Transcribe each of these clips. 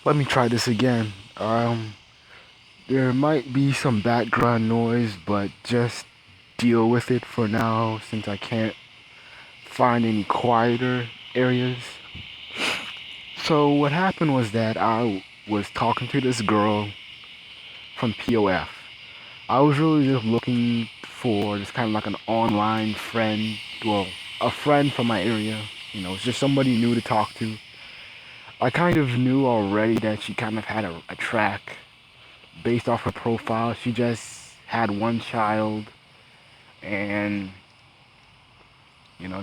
Let me try this again. There might be some background noise, but just deal with it for now since I can't find any quieter areas. So what happened was that I was talking to this girl from POF. I was really just looking for just kind of like an online friend, well, a friend from my area. It's just somebody new to talk to. I kind of knew already that she kind of had a track based off her profile. She just had one child, and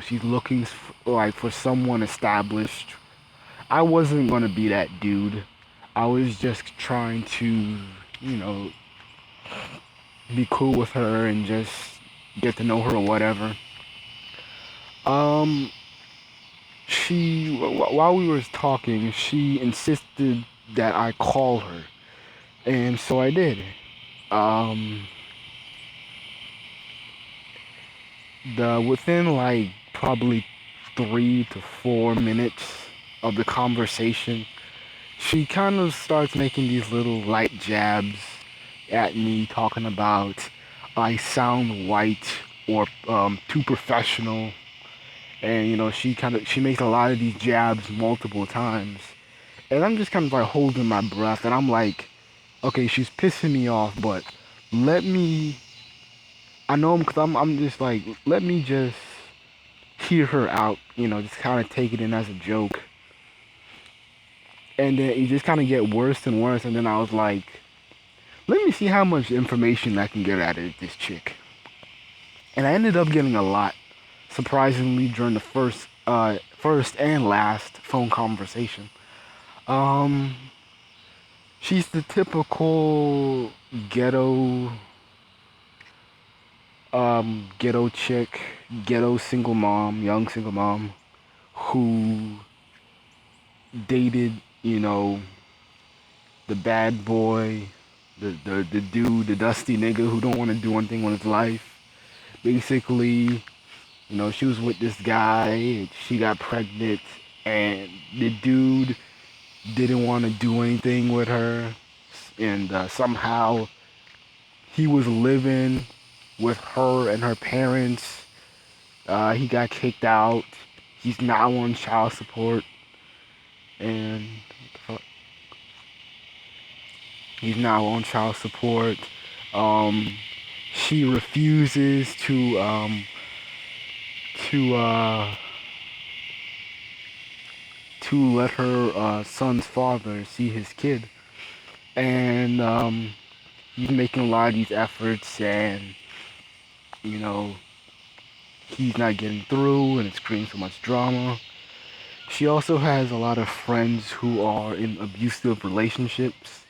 she's looking like for someone established. I wasn't gonna be that dude. I was just trying to, you know, be cool with her and just get to know her or whatever. Um, while we were talking, she insisted that I call her, and so I did. Um, the within like probably 3 to 4 minutes of the conversation, she kind of starts making these little light jabs at me, talking about I sound white or too professional, and she makes a lot of these jabs multiple times, and I'm just kind of like holding my breath, and I'm like, okay, she's pissing me off, but let me. I know because I'm just like, let me just hear her out, just kind of take it in as a joke. And then it just kind of get worse and worse. And then I was like, let me see how much information I can get out of this chick. And I ended up getting a lot, surprisingly, during the first and last phone conversation. Um, she's the typical ghetto chick, ghetto single mom, young single mom, who dated, the bad boy, the dude, the dusty nigga who don't want to do anything with his life. Basically, she was with this guy, she got pregnant, and the dude didn't want to do anything with her, and somehow he was living with her and her parents. He got kicked out. He's now on child support, and he's now on child support. Um, she refuses to to let her son's father see his kid, and he's making a lot of these efforts, and you know he's not getting through, and it's creating so much drama. She also has a lot of friends who are in abusive relationships.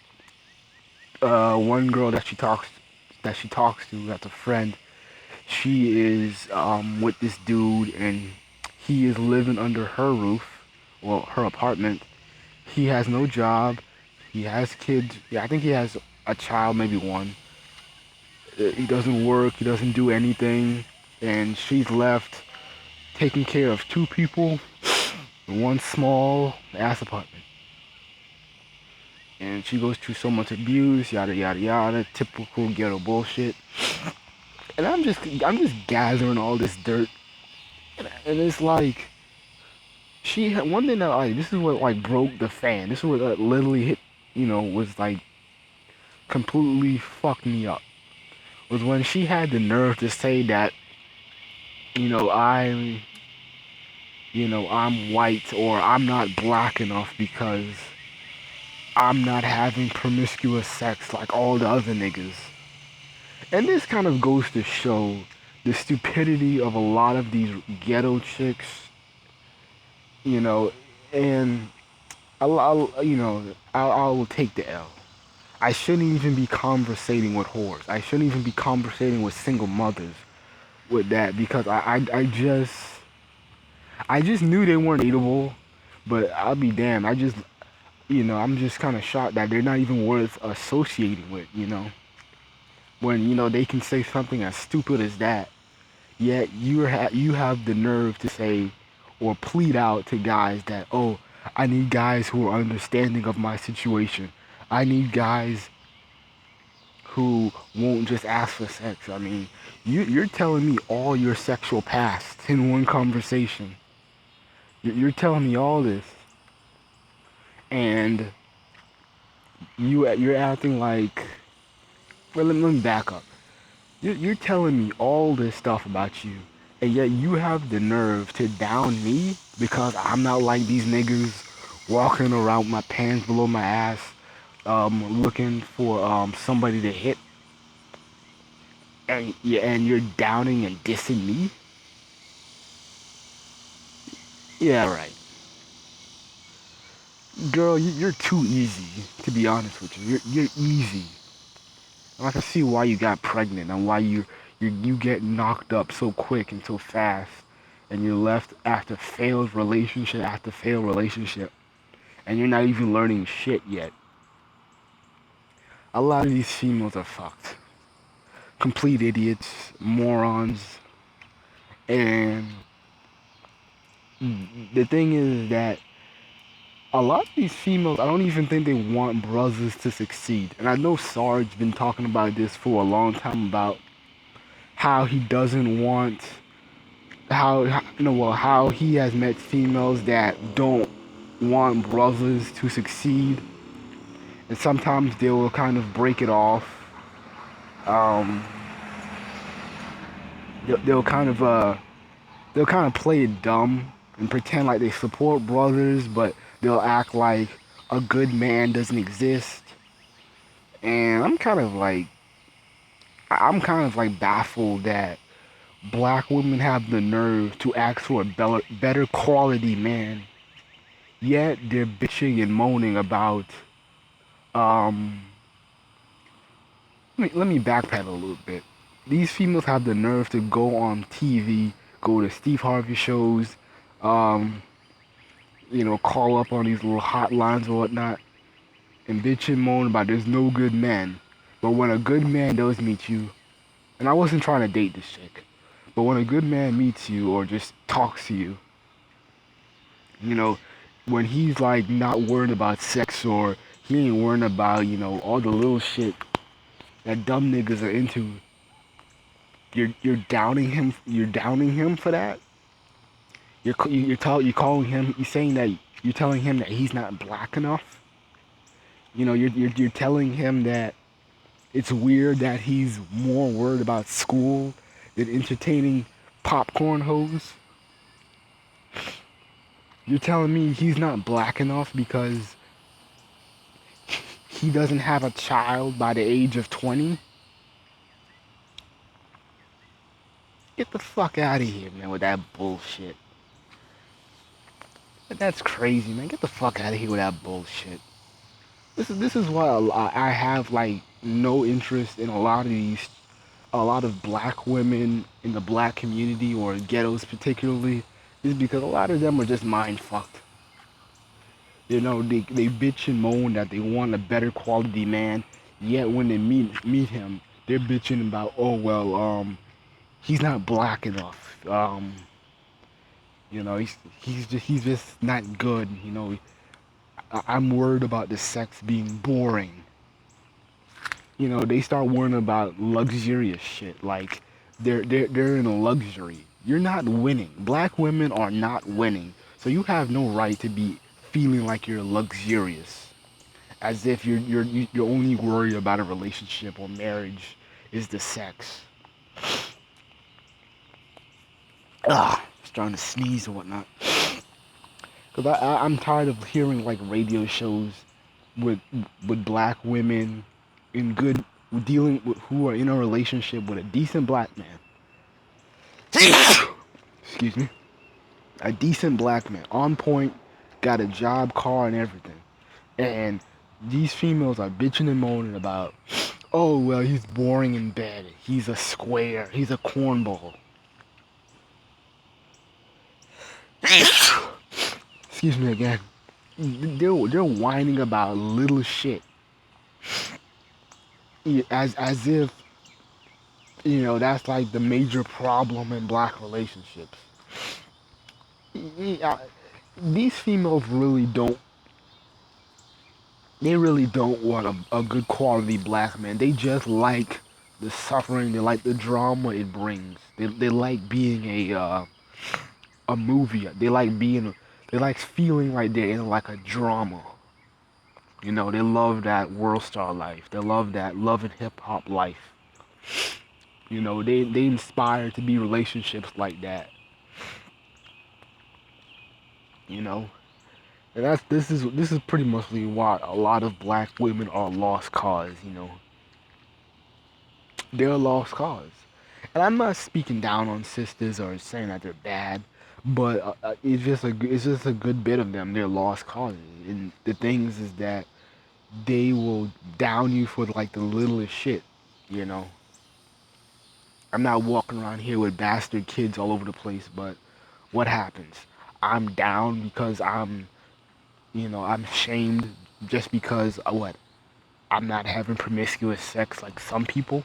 One girl that she talks to, that's a friend. She is with this dude, and he is living under her roof, well, her apartment. He has no job. He has kids. Yeah, I think he has a child, maybe one. He doesn't work. He doesn't do anything, and she's left taking care of two people in one small ass apartment. And she goes through so much abuse, yada yada yada, typical ghetto bullshit. And I'm just gathering all this dirt, and it's like one thing that like this is what like broke the fan. This is what literally hit, was like completely fucked me up. Was when she had the nerve to say that, you know, I'm, I'm white or I'm not black enough because I'm not having promiscuous sex like all the other niggas. And this kind of goes to show the stupidity of a lot of these ghetto chicks, you know, and I will take the L. I shouldn't even be conversating with whores. I shouldn't even be conversating with single mothers with that because I just knew they weren't dateable, but I'll be damned. I'm just kind of shocked that they're not even worth associating with, when, they can say something as stupid as that, yet you have the nerve to say or plead out to guys that, oh, I need guys who are understanding of my situation. I need guys who won't just ask for sex. I mean, you're telling me all your sexual past in one conversation. You're telling me all this, and you're acting like. Well, let me back up. You're telling me all this stuff about you, and yet you have the nerve to down me because I'm not like these niggas walking around with my pants below my ass, looking for somebody to hit, and you're downing and dissing me. Yeah, right, girl. You're too easy. To be honest with you, you're easy. And I can see why you got pregnant and why you get knocked up so quick and so fast, and you're left after failed relationship after failed relationship, and you're not even learning shit yet. A lot of these females are fucked, complete idiots, morons, and the thing is that a lot of these females, I don't even think they want brothers to succeed. And I know Sarge's been talking about this for a long time about how he doesn't want how he has met females that don't want brothers to succeed, and sometimes they will kind of break it off. Um, they'll kind of play it dumb and pretend like they support brothers, but they'll act like a good man doesn't exist. And I'm kind of like baffled that black women have the nerve to ask for a better quality man, yet they're bitching and moaning about. Um, let me backpedal a little bit. These females have the nerve to go on TV, go to Steve Harvey shows, um, call up on these little hotlines or whatnot, and bitch and moan about there's no good men. But when a good man does meet you, and I wasn't trying to date this chick, but when a good man meets you or just talks to you, you know, when he's like not worried about sex or he ain't worrying about, all the little shit that dumb niggas are into, you're downing him. You're downing him for that. You're calling him. You're saying that you're telling him that he's not black enough. You're telling him that it's weird that he's more worried about school than entertaining popcorn hoes. You're telling me he's not black enough because he doesn't have a child by the age of 20? Get the fuck out of here, man, with that bullshit. That's crazy, man. Get the fuck out of here with that bullshit. This is why I have like no interest in a lot of black women in the black community or ghettos particularly, is because a lot of them are just mind fucked. They bitch and moan that they want a better quality man, yet when they meet him, they're bitching about, oh well, he's not black enough. He's just not good. I'm worried about the sex being boring. They start worrying about luxurious shit. Like they're in a luxury. You're not winning. Black women are not winning. So you have no right to be feeling like you're luxurious. As if you're only worried about a relationship or marriage is the sex. Starting to sneeze and whatnot. Cause I'm tired of hearing like radio shows with black women in good dealing with who are in a relationship with a decent black man. Excuse me. A decent black man, on point, got a job, car, and everything. And these females are bitching and moaning about, oh well, he's boring in bed. He's a square. He's a cornball. Excuse me again. They're whining about little shit, as if that's like the major problem in black relationships. Yeah, these females really don't. They really don't want a good quality black man. They just like the suffering. They like the drama it brings. They like being a movie. They like being. They like feeling like they're in like a drama. You know, they love that world star life. They love that love and hip hop life. You know, they inspire to be relationships like that. You know, and this is pretty much why a lot of black women are lost cause. You know, they're a lost cause. And I'm not speaking down on sisters or saying that they're bad, but it's just a good bit of them. They're lost causes, and the things is that they will down you for like the littlest shit. You know, I'm not walking around here with bastard kids all over the place, but what happens? I'm down because I'm shamed just because what? I'm not having promiscuous sex like some people.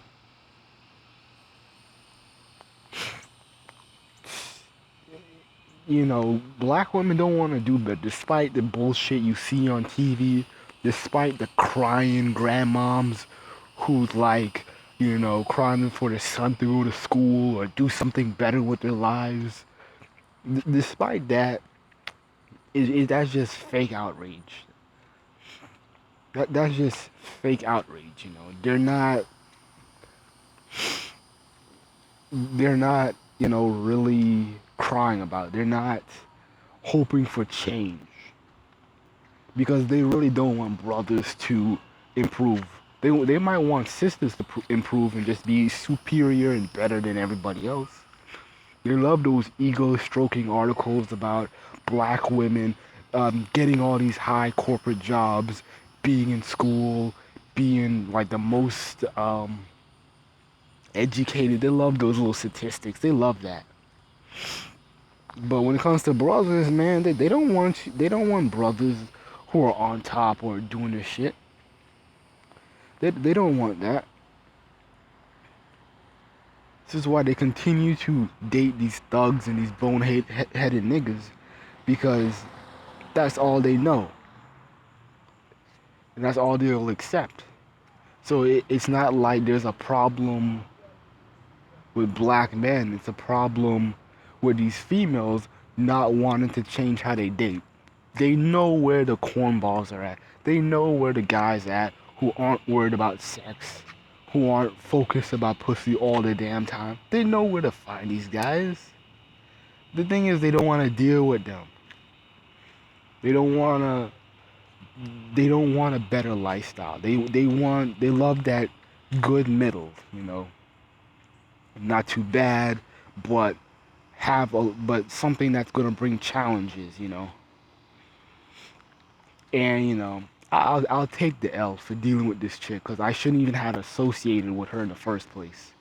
Black women don't want to do that despite the bullshit you see on TV, despite the crying grandmoms who's like, crying for their son to go to school or do something better with their lives. Despite that, that's just fake outrage. That's just fake outrage. They're not, really crying about it. They're not hoping for change because they really don't want brothers to improve. They might want sisters to improve and just be superior and better than everybody else. They love those ego stroking articles about black women getting all these high corporate jobs, being in school, being like the most educated. They love those little statistics. They love that. But when it comes to brothers, man, they don't want brothers who are on top or doing their shit. They don't want that. This is why they continue to date these thugs and these boneheaded niggas because that's all they know and that's all they'll accept. So it's not like there's a problem with black men. It's a problem with these females not wanting to change how they date. They know where the cornballs are at. They know where the guys at who aren't worried about sex, who aren't focused about pussy all the damn time. They know where to find these guys. The thing is, they don't want to deal with them. They don't want to. They don't want a better lifestyle. They love that good middle. Not too bad, but but something that's gonna bring challenges. And I'll take the L for dealing with this chick because I shouldn't even have associated with her in the first place.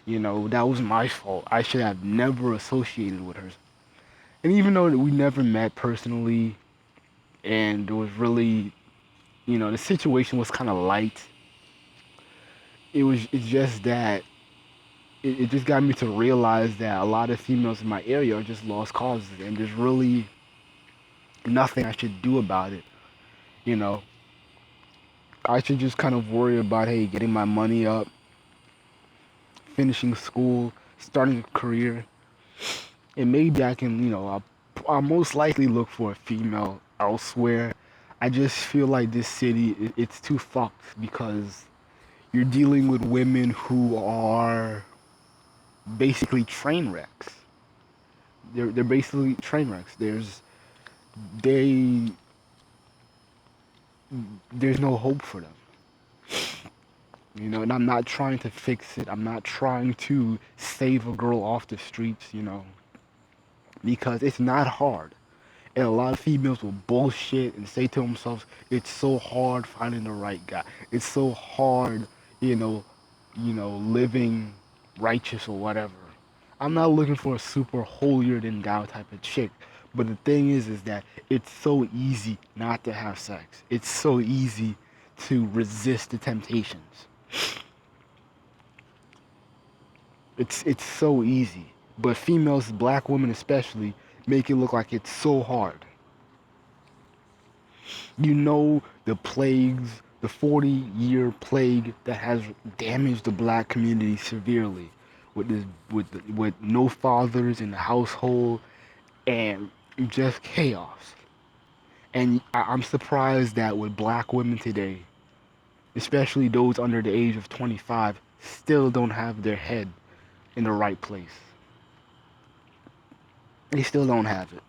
That was my fault. I should have never associated with her. And even though we never met personally, and it was really, the situation was kind of light. It's just that it just got me to realize that a lot of females in my area are just lost causes, and there's really nothing I should do about it. You know, I should just kind of worry about, hey, getting my money up, finishing school, starting a career, and maybe I can, I'll most likely look for a female elsewhere. I just feel like this city, it's too fucked because you're dealing with women who are basically train wrecks. They're basically train wrecks. They there's no hope for them. And I'm not trying to fix it. I'm not trying to save a girl off the streets, because it's not hard. And a lot of females will bullshit and say to themselves, it's so hard finding the right guy. It's so hard, you know, living righteous or whatever. I'm not looking for a super holier than thou type of chick. But the thing is that it's so easy not to have sex. It's so easy to resist the temptations. It's so easy. But females, black women especially, make it look like it's so hard. You know the plagues, the 40-year plague that has damaged the black community severely, with with no fathers in the household and just chaos. And I'm surprised that with black women today, especially those under the age of 25, still don't have their head in the right place. They still don't have it.